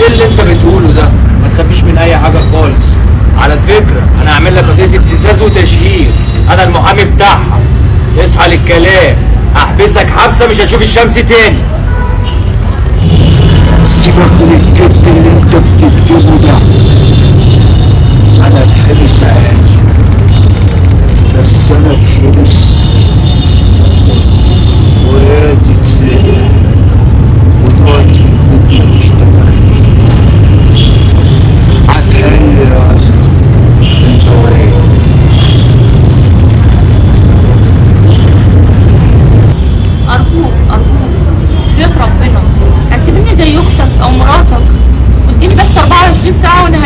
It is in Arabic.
ايه اللي انت بتقوله ده؟ ما تخافيش من اي حاجه خالص. على فكره انا هعمل لك قضيه ابتزاز وتشهير، انا المحامي بتاعها. اصحى للكلام، احبسك حبسه مش هتشوف الشمس تاني. سيبك من الكذب اللي انت بتكتبه ده. انا اتحبس عادي، بس انا اتحبس وهي تتفقع وتقعد في البيت ما تشتغلش. هتحل يا اسطى انت وهي. ارجوك ارجوك غير ربنا اعتبرني زي اختك او مراتك، واديني بس 24 ساعه وانا